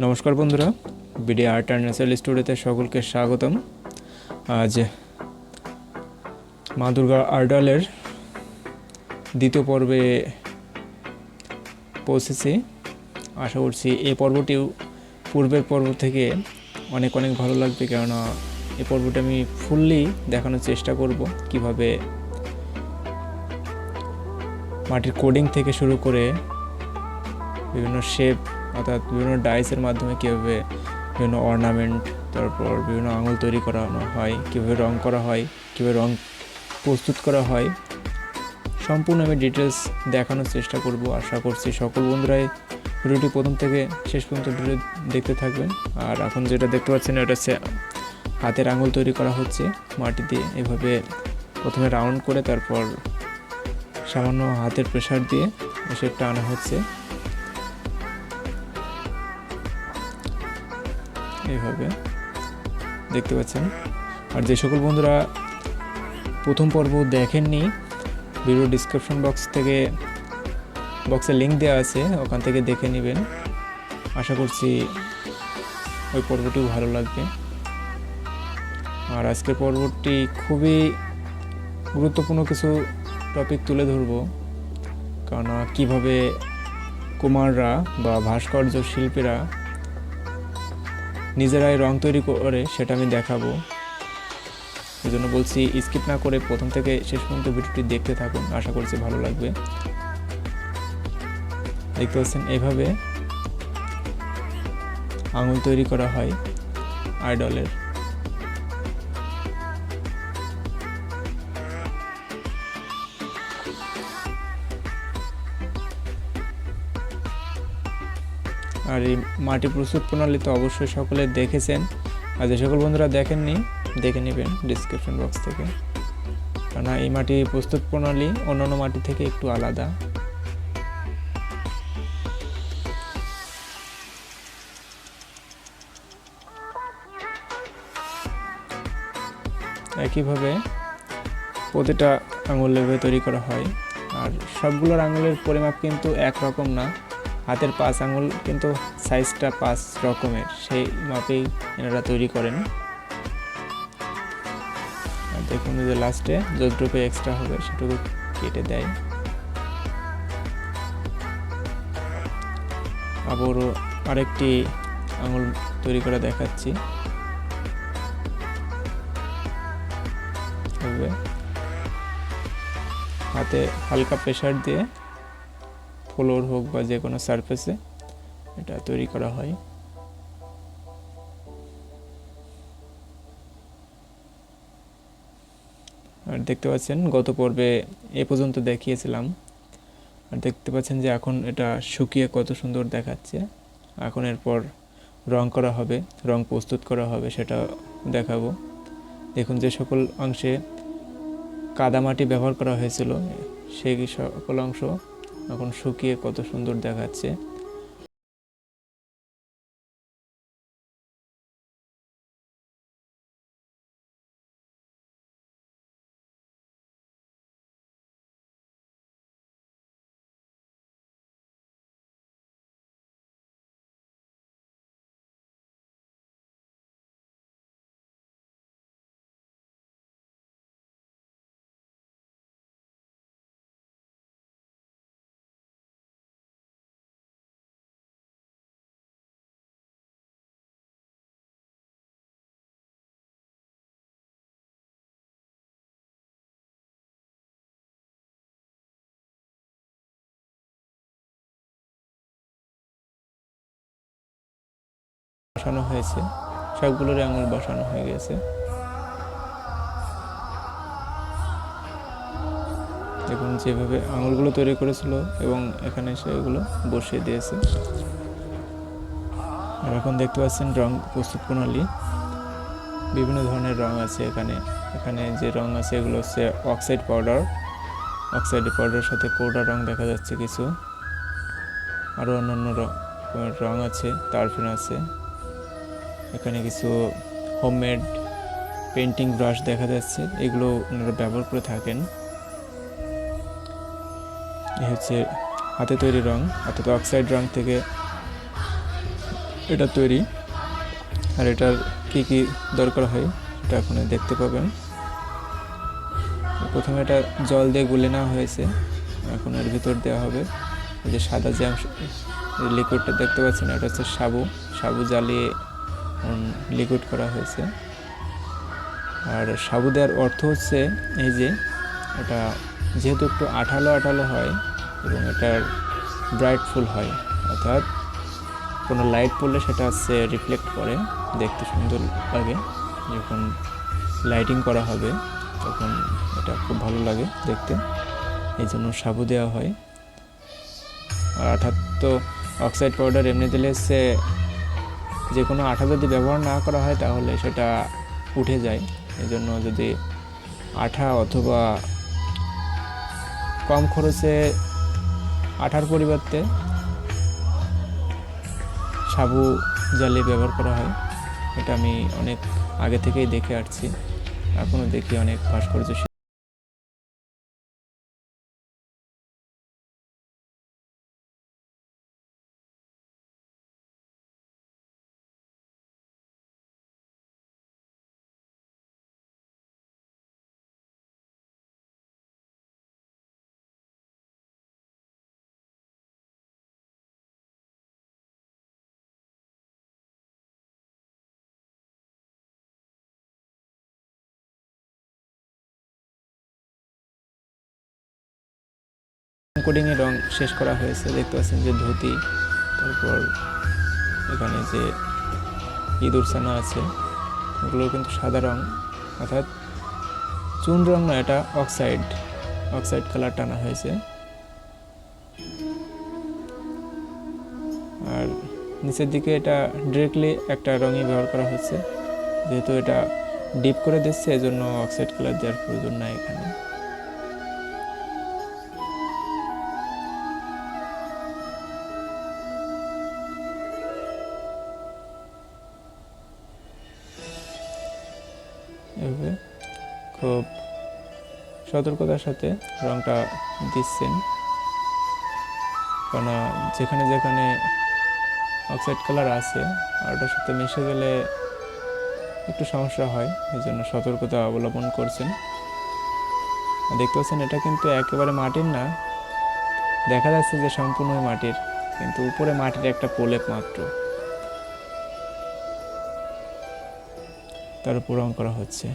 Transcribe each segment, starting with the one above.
নমস্কার বন্ধুরা, BD art and natural স্টুডিওতে সকলকে স্বাগতম। আজ মা দুর্গা আর্টডলের দ্বিতীয় পর্বে পৌঁছেছি। আশা করছি এই পর্বটিও পূর্বের পর্ব থেকে অনেক ভালো লাগবে, কেননা এই পর্বটি আমি ফুললি দেখানোর চেষ্টা করব কিভাবে মাটির কোডিং থেকে শুরু করে বিভিন্ন শেপ অর্থাৎ বিভিন্ন ডাইসের মাধ্যমে কীভাবে বিভিন্ন অর্নামেন্ট, তারপর বিভিন্ন আঙুল তৈরি করানো হয়, কীভাবে রং করা হয়, কীভাবে রং প্রস্তুত করা হয়, সম্পূর্ণ আমি ডিটেলস দেখানোর চেষ্টা করব। আশা করছি সকল বন্ধুরাই ভিডিওটি প্রথম থেকে শেষ পর্যন্ত ভিডিও দেখতে থাকবেন। আর এখন যেটা দেখতে পাচ্ছেন এটা হচ্ছে হাতের আঙুল তৈরি করা হচ্ছে মাটি দিয়ে। এভাবে প্রথমে রাউন্ড করে তারপর সামান্য হাতের প্রেসার দিয়ে শেপটা আনা হচ্ছে এইভাবে দেখতে পাচ্ছেন। আর যে সকল বন্ধুরা প্রথম পর্ব দেখেননি, ভিডিও ডিসক্রিপশন বক্সে লিঙ্ক দেওয়া আছে, ওখান থেকে দেখে নেবেন। আশা করছি ওই পর্বটিও ভালো লাগবে। আর আজকের পর্বটি খুবই গুরুত্বপূর্ণ কিছু টপিক তুলে ধরব, কারণ কীভাবে কুমাররা বা ভাস্কর্য শিল্পীরা নিজেরাই রং তৈরি করে সেটা আমি দেখাবো। এই জন্য বলছি স্কিপ না করে প্রথম থেকে শেষ পর্যন্ত ভিডিওটি দেখতে থাকুন, আশা করছি ভালো লাগবে। দেখতে পাচ্ছেন এইভাবে আঙুল তৈরি করা হয় আইডলের। আর এই মাটি প্রস্তুত প্রণালী তো অবশ্যই সকলে দেখেছেন, আর যে সকল বন্ধুরা দেখেননি দেখে নেবেন ডিসক্রিপশন বক্স থেকে, কারণ এই মাটি প্রস্তুত প্রণালী অন্যান্য মাটি থেকে একটু আলাদা। একইভাবে প্রতিটা আঙুল লেভে তৈরি করা হয়। আর সবগুলোর আঙুলের পরিমাপ কিন্তু একরকম না, হাতের 5 আঙুল কিন্তু সাইজটা 5 রকমের, সেই মাপেই এনারা তৈরি করেন। আর দেখুন যে লাস্টে যতটুকু এক্সট্রা হবে সেটুকু কেটে দেয়। আবারও আরেকটি আঙুল তৈরি করে দেখাচ্ছি। হাতে হালকা প্রেসার দিয়ে ফ্লোর হোক বা যে কোনো সারফেসে এটা তৈরি করা হয়। আর দেখতে পাচ্ছেন গত পর্বে এ পর্যন্ত দেখিয়েছিলাম, আর দেখতে পাচ্ছেন যে এখন এটা শুকিয়ে কত সুন্দর দেখাচ্ছে। এখন এরপর রং করা হবে, রং প্রস্তুত করা হবে, সেটা দেখাবো। দেখুন যে সকল অংশে কাদামাটি ব্যবহার করা হয়েছিল সেই সকল অংশ এখন শুকিয়ে কত সুন্দর দেখাচ্ছে। বসানো হয়েছে, সবগুলোর আঙুল বসানো হয়ে গেছে। দেখুন যেভাবে আঙুলগুলো তৈরি করেছিল এবং এখানে সেগুলো বসিয়ে দিয়েছে। আর এখন দেখতে পাচ্ছেন রং প্রস্তুত প্রণালী, বিভিন্ন ধরনের রং আছে এখানে। এখানে যে রং আছে এগুলো হচ্ছে অক্সাইড পাউডারের সাথে পাউডার রং দেখা যাচ্ছে কিছু, আরও অন্যান্য রং আছে, টারফিন আছে। এখানে কিছু হোমমেড পেন্টিং ব্রাশ দেখা যাচ্ছে, এগুলো ওনারা ব্যবহার করে থাকেন। এই হচ্ছে হাতে তৈরি রং, অর্থাৎ অক্সাইড রং থেকে এটা তৈরি। আর এটার কি কি দরকার হয় এটা এখন দেখতে পাবেন। প্রথমে এটা জল দিয়ে গুলে নেওয়া হয়েছে, এখন এর ভিতর দেওয়া হবে এই যে সাদা যে অংশ লিকুইডটা দেখতে পাচ্ছেন, এটা হচ্ছে সাবু জ্বালিয়ে লিকুইড করা হয়েছে। আর সাবু দেওয়ার অর্থ হচ্ছে এই যে এটা যেহেতু একটু আঠালো হয় এবং এটার ব্রাইটফুল হয়, অর্থাৎ কোনো লাইট পড়লে সেটা হচ্ছে রিফ্লেক্ট করে, দেখতে সুন্দর লাগে। যখন লাইটিং করা হবে তখন এটা খুব ভালো লাগে দেখতে, এই জন্য সাবু দেওয়া হয়। আর আঠা তো অক্সাইড পাউডার এমনি দিলে হচ্ছে যে কোনো আঠা যদি ব্যবহার না করা হয় তাহলে সেটা উঠে যায়। এই জন্য যদি আঠা অথবা কম খরচে আঠার পরিবর্তে সাবু জ্বালিয়ে ব্যবহার করা হয়, এটা আমি অনেক আগে থেকেই দেখে আসছি, এখনও দেখি অনেক ভাস্কর্য। কোডিংয়ে রং শেষ করা হয়েছে, দেখতে পাচ্ছেন যে ধুতি, তারপর এখানে যে ইঁদুর ছানা আছে ওগুলো কিন্তু সাদা রং, অর্থাৎ চুন রং না, এটা অক্সাইড কালার টানা হয়েছে। আর নিচের দিকে এটা ডিরেক্টলি একটা রঙই ব্যবহার করা হচ্ছে, যেহেতু এটা ডিপ করে দিচ্ছে এই জন্য অক্সাইড কালার দেওয়ার প্রয়োজন নাই এখানে। এভাবে খুব সতর্কতার সাথে রংটা দিচ্ছেন, কারণ যেখানে যেখানে অক্সাইড কালার আছে আর ওটার সাথে মিশে গেলে একটু সমস্যা হয়, এই জন্য সতর্কতা অবলম্বন করছেন। দেখতে পাচ্ছেন এটা কিন্তু একেবারে মাটির না, দেখা যাচ্ছে যে সম্পূর্ণই মাটির, কিন্তু উপরে মাটির একটা প্রলেপ মাত্র, তার উপর রং করা হচ্ছে।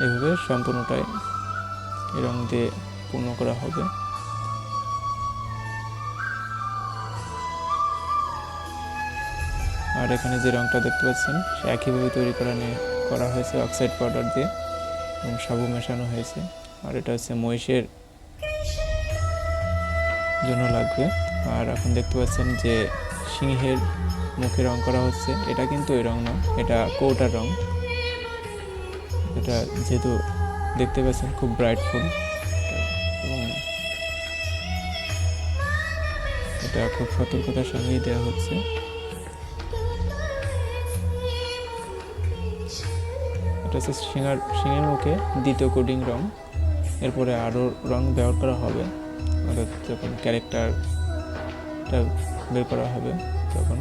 এভাবে সম্পূর্ণটাই এই রং দিয়ে পূর্ণ করা হবে। আর এখানে যে রংটা দেখতে পাচ্ছেন সে একইভাবে তৈরি করা হয়েছে অক্সাইড পাউডার দিয়ে এবং সাবু মেশানো হয়েছে। আর এটা হচ্ছে মহিষের জন্য লাগবে। আর এখন দেখতে পাচ্ছেন যে সিংহের মুখে রং করা হচ্ছে, এটা কিন্তু ওই রং না, এটা কৌটার রং। এটা যেহেতু দেখতে পাচ্ছেন খুব ব্রাইটফুল এবং এটা খুব সতর্কতার সঙ্গেই দেওয়া হচ্ছে। এটা হচ্ছে সিংহের মুখে দ্বিতীয় কোডিং রং, এরপরে আরও রং ব্যবহার করা হবে, অর্থাৎ যখন ক্যারেক্টারটা বের করা হবে তখন।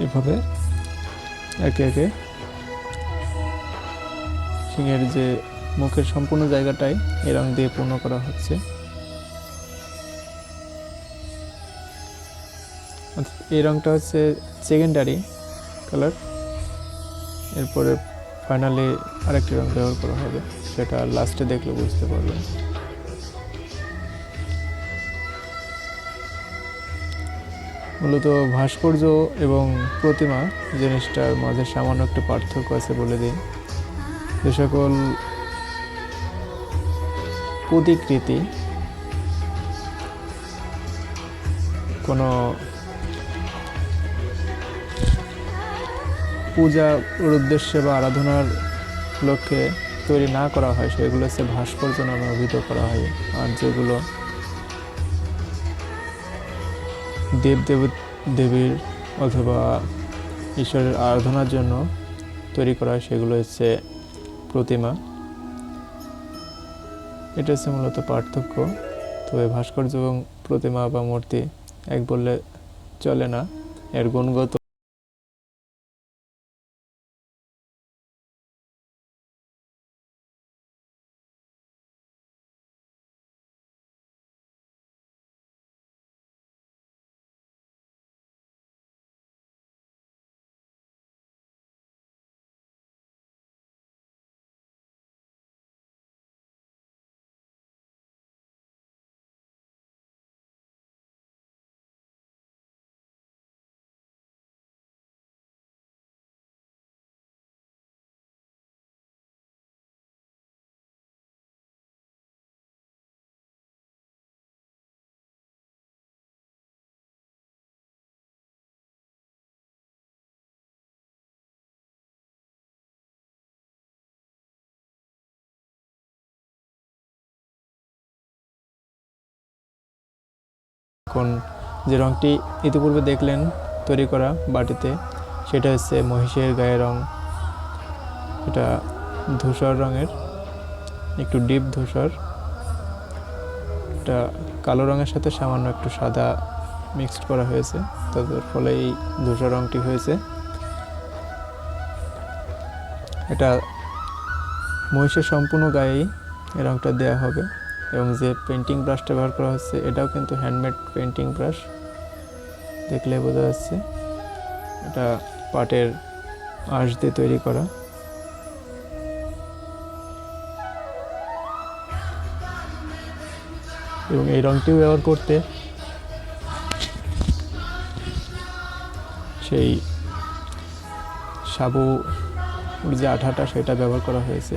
এইভাবে একে একে সিংহের যে মুখের সম্পূর্ণ জায়গাটাই এই রং দিয়ে পূর্ণ করা হচ্ছে। এই রংটা হচ্ছে সেকেন্ডারি কালার, এরপরে ফাইনালি আরেকটি রং ব্যবহার করা হবে, সেটা লাস্টে দেখলে বুঝতে পারবেন। মূলত ভাস্কর্য এবং প্রতিমা জিনিসটার মাঝে সামান্য একটু পার্থক্য আছে বলে দিই। যে সকল প্রতিকৃতি কোনো পূজার উদ্দেশ্যে বা আরাধনার লক্ষ্যে তৈরি না করা হয় সেগুলো হচ্ছে ভাস্কর্য নামে অভিহিত করা হয়। আর যেগুলো দেবীর অথবা ঈশ্বরের আরাধনার জন্য তৈরি করা হয়, সেগুলো হচ্ছে প্রতিমা। এটা হচ্ছে মূলত পার্থক্য। তবে ভাস্কর্য এবং প্রতিমা বা মূর্তি এক বললে চলে না, এর গুণগত এখন যে রঙটি ইতিপূর্বে দেখলেন তৈরি করা বাটিতে, সেটা হচ্ছে মহিষের গায়ের রং। এটা ধূসর রঙের, একটু ডিপ ধূসর। এটা কালো রঙের সাথে সামান্য একটু সাদা মিক্সড করা হয়েছে, তার ফলে এই ধূসর রঙটি হয়েছে। এটা মহিষের সম্পূর্ণ গায়েই এই রঙটা দেওয়া হবে। এবং যে পেন্টিং ব্রাশটা ব্যবহার করা হচ্ছে, এটাও কিন্তু হ্যান্ডমেড পেন্টিং ব্রাশ, দেখলে বোঝা যাচ্ছে। এটা পাটের আঁশ দিয়ে তৈরি করা। এবং এই রঙটিও ব্যবহার করতে সেই সাবু যে আঠাটা, সেটা ব্যবহার করা হয়েছে।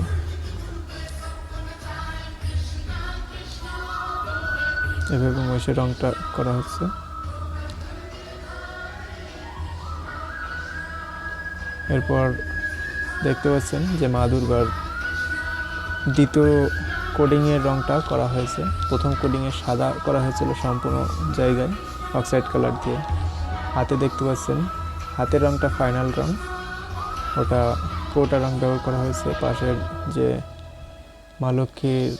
এভাবে মহিষের রঙটা করা হচ্ছে। এরপর দেখতে পাচ্ছেন যে মা দুর্গার দ্বিতীয় কোডিংয়ের রঙটা করা হয়েছে। প্রথম কোডিংয়ে সাদা করা হয়েছিল সম্পূর্ণ জায়গায় অক্সাইড কালার দিয়ে। হাতে দেখতে পাচ্ছেন হাতের রঙটা ফাইনাল রং, ওটা কোটা রং ব্যবহার করা হয়েছে। পাশের যে মা লক্ষ্মীর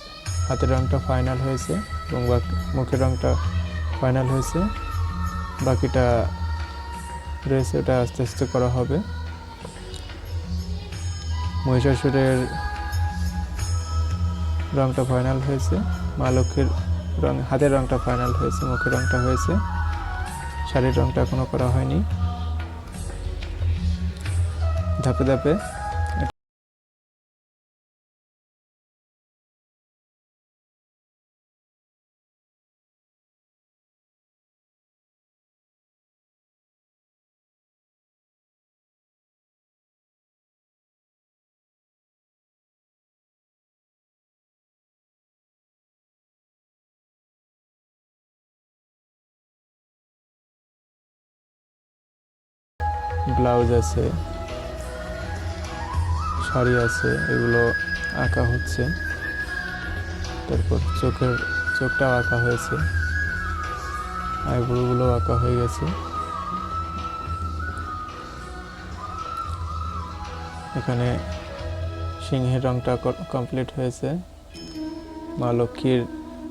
হাতের রঙটা ফাইনাল হয়েছে এবং মুখের রঙটা ফাইনাল হয়েছে। বাকিটা রয়েছে, ওটা আস্তে আস্তে করা হবে। মহিষাসুরের রঙটা ফাইনাল হয়েছে, মা লক্ষ্মীর রং হাতের রঙটা ফাইনাল হয়েছে, মুখের রঙটা হয়েছে, শাড়ির রঙটা এখনো করা হয়নি। ধাপে ধাপে ব্লাউজ আছে, শাড়ি আছে, এগুলো আঁকা হচ্ছে। তারপর চোখটাও আঁকা হয়েছে, আইব্রোগুলো আঁকা হয়ে গেছে। এখানে সিংহের রঙটা কমপ্লিট হয়েছে। মা লক্ষ্মীর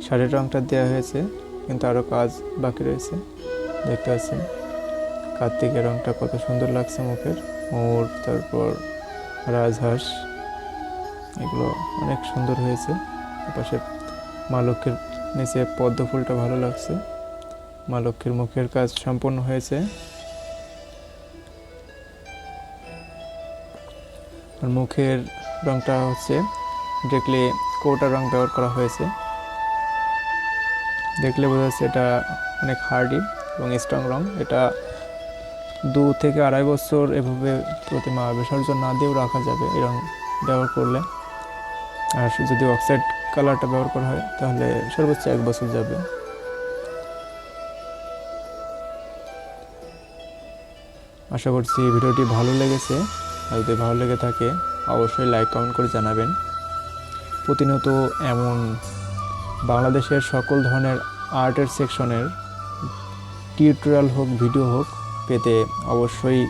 শাড়ির রঙটা দেওয়া হয়েছে, কিন্তু আরও কাজ বাকি রয়েছে। দেখতে পাচ্ছেন কার্তিকের রঙটা কত সুন্দর লাগছে, মুখের মোর, তারপর রাজহাঁস, এগুলো অনেক সুন্দর হয়েছে। পাশে মা লক্ষ্মীর নিচে পদ্ম ফুলটা ভালো লাগছে। মা লক্ষ্মীর মুখের কাজ সম্পূর্ণ হয়েছে। আর মুখের রঙটা হচ্ছে ডিরেক্টলি কোটা রং ব্যবহার করা হয়েছে। দেখলে বোঝা যাচ্ছে এটা অনেক হার্ডি এবং স্ট্রং রং। এটা 2 থেকে 2.5 বছর এভাবে প্রতিমা বিসর্জন না দিয়েও রাখা যাবে এই রং ব্যবহার করলে। আর যদি অক্সাইড কালারটা ব্যবহার করা হয় তাহলে সর্বোচ্চ 1 বছর যাবে। আশা করছি ভিডিওটি ভালো লেগেছে। আর যদি ভালো লেগে থাকে অবশ্যই লাইক কমেন্ট করে জানাবেন। প্রতিনিয়ত এমন বাংলাদেশের সকল ধরনের আর্টের সেকশনের টিউটোরিয়াল হোক, ভিডিও হোক পেতে অবশ্যই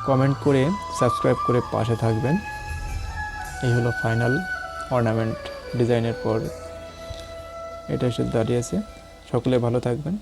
কমেন্ট করে সাবস্ক্রাইব করে পাশে থাকবেন। এই হলো ফাইনাল অর্নামেন্ট ডিজাইনের পর এটা এসে দাঁড়িয়েছে। সকলে ভালো থাকবেন।